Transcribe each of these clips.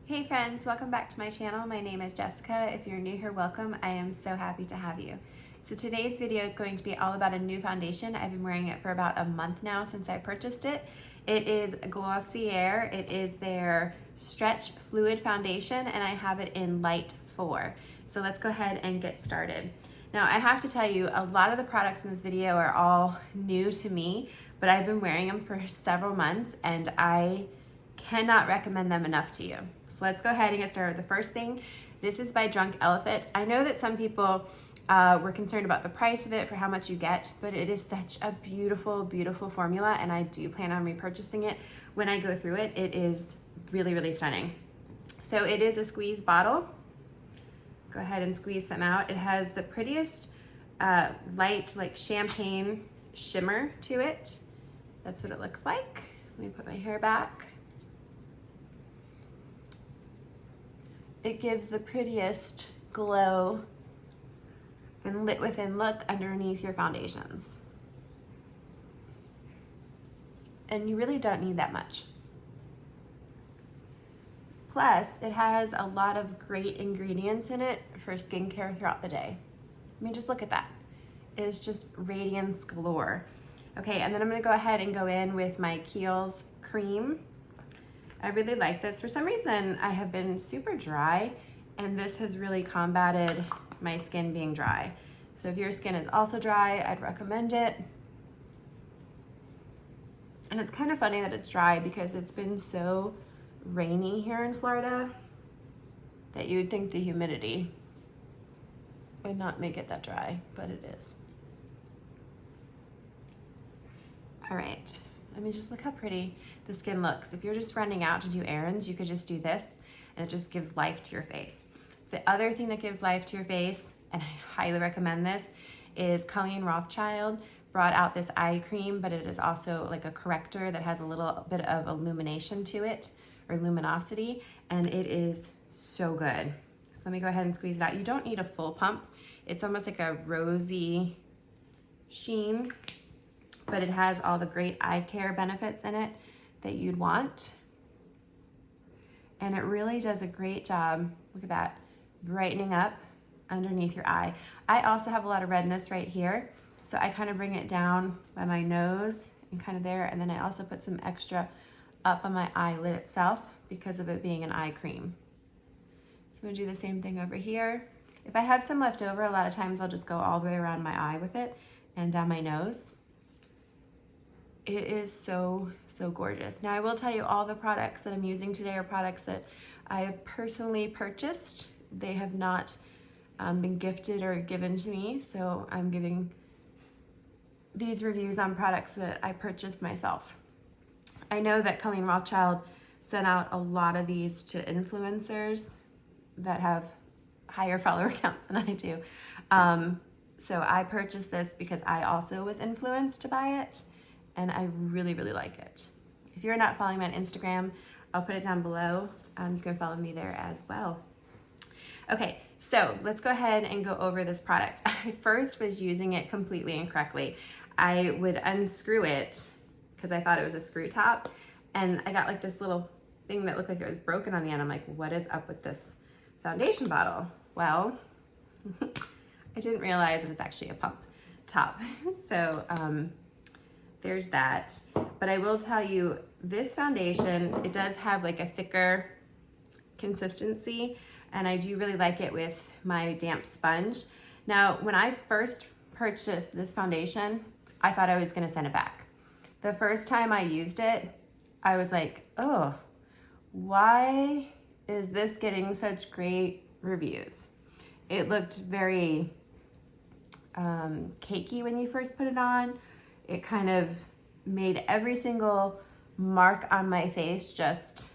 Hey friends, welcome back to my channel. My name is Jessica. If you're new here, welcome. I am so happy to have you. So today's video is going to be all about a new foundation. I've been wearing it for about a month now since I purchased it. It is Glossier. It is their Stretch Fluid Foundation and I have it in Light 4. So let's go ahead and get started. Now I have to tell you, a lot of the products in this video are all new to me, but I've been wearing them for several months and I cannot recommend them enough to you. So let's go ahead and get started with the first thing. This is by Drunk Elephant. I know that some people were concerned about the price of it for how much you get, but it is such a beautiful, beautiful formula and I do plan on repurchasing it when I go through it. It is really, really stunning. So it is a squeeze bottle. Go ahead and squeeze some out. It has the prettiest light, like champagne shimmer to it. That's what it looks like. Let me put my hair back. It gives the prettiest glow and lit within look underneath your foundations. And you really don't need that much. Plus, it has a lot of great ingredients in it for skincare throughout the day. I mean, just look at that. It's just radiance galore. Okay, and then I'm gonna go ahead and go in with my Kiehls cream. I really like this. For some reason, I have been super dry and this has really combated my skin being dry. So if your skin is also dry, I'd recommend it. And it's kind of funny that it's dry because it's been so rainy here in Florida that you would think the humidity would not make it that dry, but it is. All right. I mean, just look how pretty the skin looks. If you're just running out to do errands, you could just do this and it just gives life to your face. The other thing that gives life to your face, and I highly recommend this, is Colleen Rothschild brought out this eye cream, but it is also like a corrector that has a little bit of illumination to it, or luminosity, and it is so good. So let me go ahead and squeeze it out. You don't need a full pump. It's almost like a rosy sheen, but it has all the great eye care benefits in it that you'd want. And it really does a great job, look at that, brightening up underneath your eye. I also have a lot of redness right here, so I kind of bring it down by my nose and kind of there, and then I also put some extra up on my eyelid itself because of it being an eye cream. So I'm gonna do the same thing over here. If I have some left over, a lot of times I'll just go all the way around my eye with it and down my nose. It is so, so gorgeous. Now I will tell you all the products that I'm using today are products that I have personally purchased. They have not been gifted or given to me, so I'm giving these reviews on products that I purchased myself. I know that Colleen Rothschild sent out a lot of these to influencers that have higher follower counts than I do. So I purchased this because I also was influenced to buy it. And I really, really like it. If you're not following me on Instagram, I'll put it down below. You can follow me there as well. Okay, so let's go ahead and go over this product. I first was using it completely incorrectly. I would unscrew it because I thought it was a screw top, and I got like this little thing that looked like it was broken on the end. I'm like, what is up with this foundation bottle? Well, I didn't realize that it's actually a pump top. So, there's that. But I will tell you, this foundation, it does have like a thicker consistency, and I do really like it with my damp sponge. Now, when I first purchased this foundation, I thought I was gonna send it back. The first time I used it, I was like, oh, why is this getting such great reviews? It looked very cakey when you first put it on. It kind of made every single mark on my face just,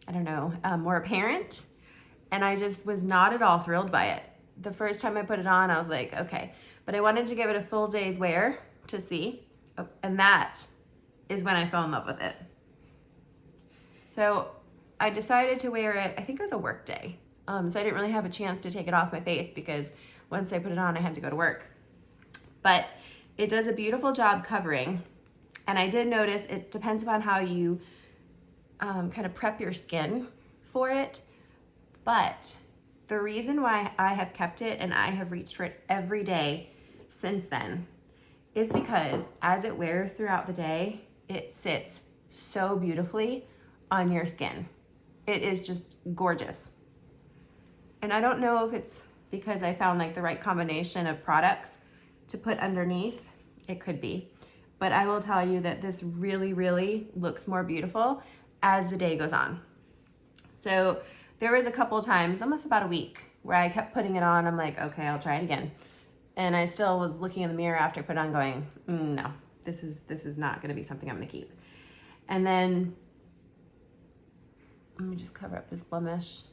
I don't know, more apparent. And I just was not at all thrilled by it. The first time I put it on, I was like, okay. But I wanted to give it a full day's wear to see. And that is when I fell in love with it. So I decided to wear it, I think it was a work day. So I didn't really have a chance to take it off my face because once I put it on, I had to go to work. But it does a beautiful job covering. And I did notice it depends upon how you kind of prep your skin for it. But the reason why I have kept it and I have reached for it every day since then is because as it wears throughout the day, it sits so beautifully on your skin. It is just gorgeous. And I don't know if it's because I found like the right combination of products to put underneath. It could be. But I will tell you that this really, really looks more beautiful as the day goes on. So there was a couple times, almost about a week, where I kept putting it on. I'm like, okay, I'll try it again. And I still was looking in the mirror after I put it on going, no, this is not gonna be something I'm gonna keep. And then, let me just cover up this blemish.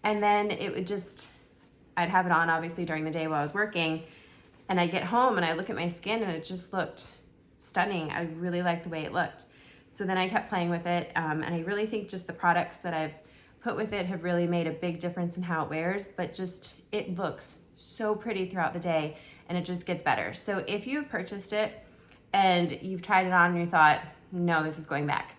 And then it would just, I'd have it on obviously during the day while I was working, and I get home and I look at my skin and it just looked stunning. I really liked the way it looked. So then I kept playing with it, and I really think just the products that I've put with it have really made a big difference in how it wears, but just it looks so pretty throughout the day and it just gets better. So if you've purchased it and you've tried it on and you thought, no, this is going back,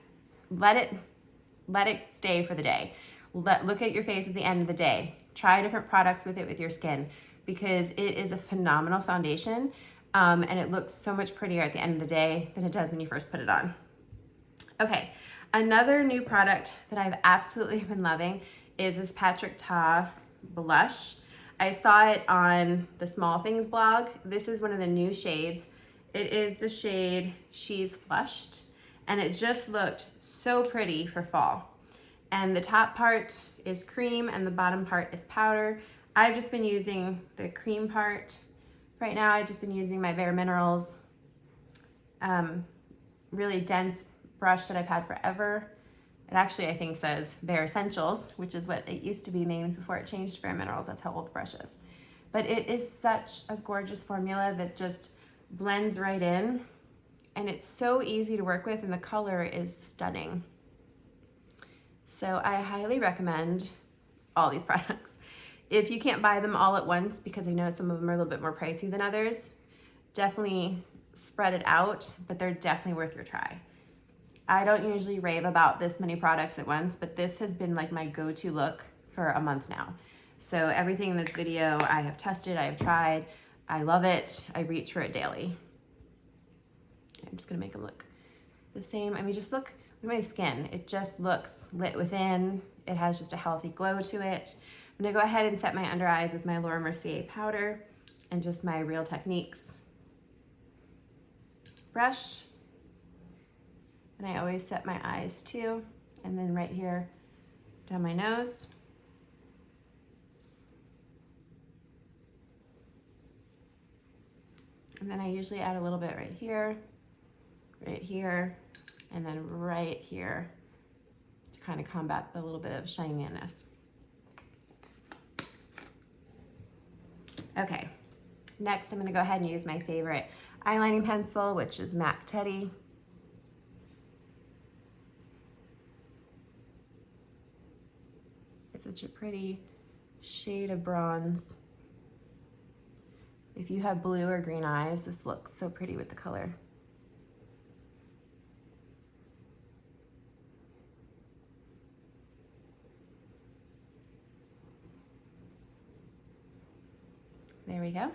let it stay for the day. Look at your face at the end of the day. Try different products with it with your skin, because it is a phenomenal foundation, and it looks so much prettier at the end of the day than it does when you first put it on. Okay, another new product that I've absolutely been loving is this Patrick Ta blush. I saw it on the Small Things blog. This is one of the new shades. It is the shade She's Flushed, and it just looked so pretty for fall. And the top part is cream and the bottom part is powder. I've just been using the cream part. Right now I've just been using my Bare Minerals really dense brush that I've had forever. It actually, I think, says Bare Essentials, which is what it used to be named before it changed to Bare Minerals. That's how old the brush is. But it is such a gorgeous formula that just blends right in. And it's so easy to work with, and the color is stunning. So I highly recommend all these products. If you can't buy them all at once, because I know some of them are a little bit more pricey than others, definitely spread it out, but they're definitely worth your try. I don't usually rave about this many products at once, but this has been like my go-to look for a month now. So everything in this video I have tested, I have tried, I love it, I reach for it daily. I'm just gonna make them look the same. I mean, just look at my skin. It just looks lit within. It has just a healthy glow to it. I'm gonna go ahead and set my under eyes with my Laura Mercier powder and just my Real Techniques brush. And I always set my eyes too. And then right here down my nose. And then I usually add a little bit right here, and then right here to kind of combat the little bit of shininess. Okay, next I'm gonna go ahead and use my favorite eyelining pencil, which is MAC Teddy. It's such a pretty shade of bronze. If you have blue or green eyes, this looks so pretty with the color. There we go.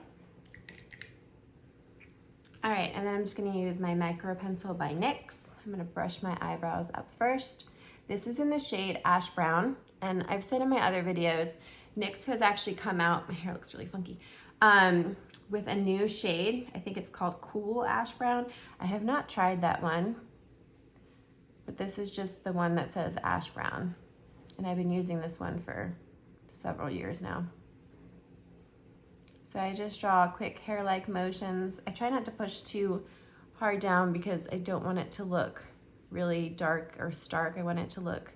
All right, and then I'm just gonna use my micro pencil by NYX. I'm gonna brush my eyebrows up first. This is in the shade Ash Brown, and I've said in my other videos, NYX has actually come out, my hair looks really funky, with a new shade. I think it's called Cool Ash Brown. I have not tried that one, but this is just the one that says Ash Brown. And I've been using this one for several years now. So I just draw quick hair-like motions. I try not to push too hard down because I don't want it to look really dark or stark. I want it to look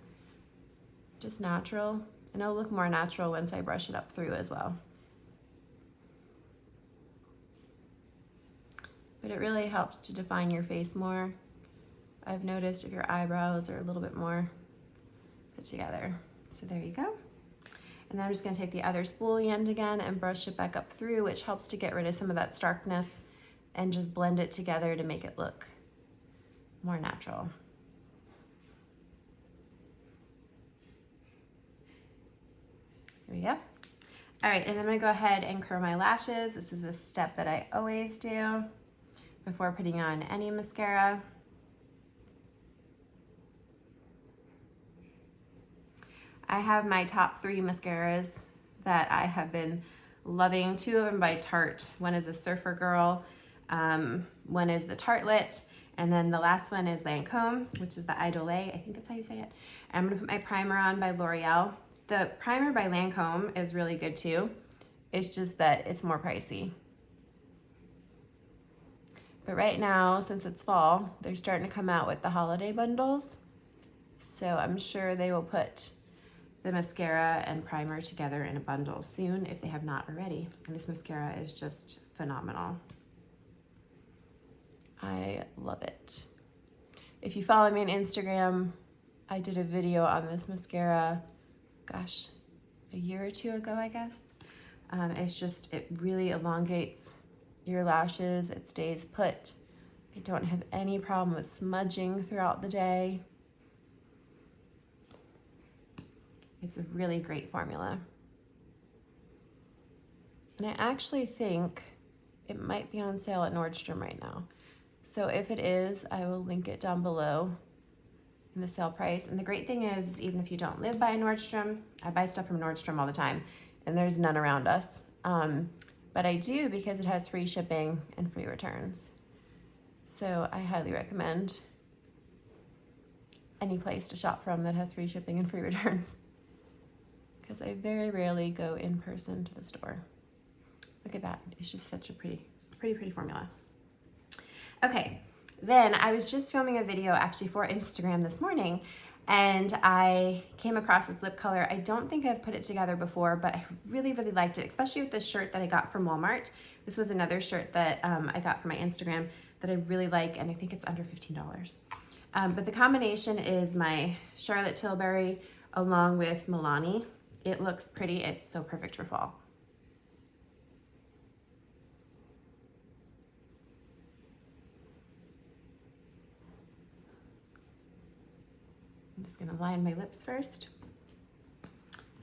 just natural. And it'll look more natural once I brush it up through as well. But it really helps to define your face more. I've noticed if your eyebrows are a little bit more put together. So there you go. And then I'm just gonna take the other spoolie end again and brush it back up through, which helps to get rid of some of that starkness and just blend it together to make it look more natural. we go. All right, and then I'm gonna go ahead and curl my lashes. This is a step that I always do before putting on any mascara. I have my top 3 mascaras that I have been loving. 2 of them by Tarte. One is a Surfer Girl, one is the Tartelette, and then the last one is Lancome, which is the Idole. I think that's how you say it. I'm gonna put my primer on by L'Oreal. The primer by Lancome is really good too. It's just that it's more pricey. But right now, since it's fall, they're starting to come out with the holiday bundles. So I'm sure they will put the mascara and primer together in a bundle soon if they have not already. And this mascara is just phenomenal. I love it. If you follow me on Instagram, I did a video on this mascara, gosh, a year or 2 ago, I guess. It really elongates your lashes. It stays put. I don't have any problem with smudging throughout the day. It's a really great formula. And I actually think it might be on sale at Nordstrom right now. So if it is, I will link it down below in the sale price. And the great thing is, even if you don't live by Nordstrom, I buy stuff from Nordstrom all the time, and there's none around us. But I do because it has free shipping and free returns. So I highly recommend any place to shop from that has free shipping and free returns, because I very rarely go in person to the store. Look at that. It's just such a pretty formula. Okay, then I was just filming a video actually for Instagram this morning, and I came across this lip color. I don't think I've put it together before, but I really liked it, especially with this shirt that I got from Walmart. This was another shirt that I got from my Instagram that I really like, and I think it's under $15. But the combination is my Charlotte Tilbury along with Milani. It looks pretty. It's so perfect for fall. I'm just gonna line my lips first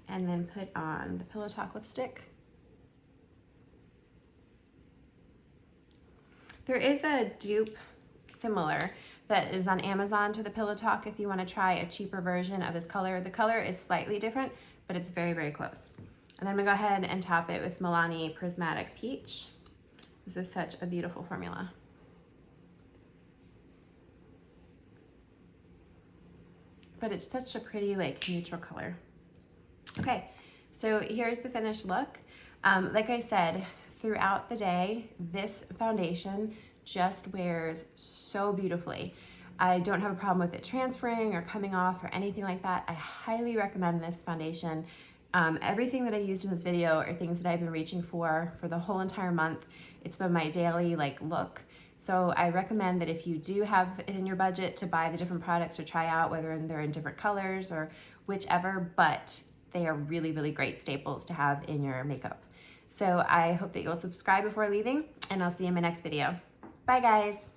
and then put on the Pillow Talk lipstick. There is a dupe similar that is on Amazon to the Pillow Talk if you want to try a cheaper version of this color. The color is slightly different, but it's very close. And then I'm gonna go ahead and top it with Milani Prismatic Peach. This is such a beautiful formula. But it's such a pretty like neutral color. Okay, so here's the finished look. Like I said, throughout the day, this foundation just wears so beautifully. I don't have a problem with it transferring or coming off or anything like that. I highly recommend this foundation. Everything that I used in this video are things that I've been reaching for the whole entire month. It's been my daily look. So I recommend that if you do have it in your budget to buy the different products or try out, whether they're in different colors or whichever, but they are really great staples to have in your makeup. So I hope that you'll subscribe before leaving, and I'll see you in my next video. Bye guys.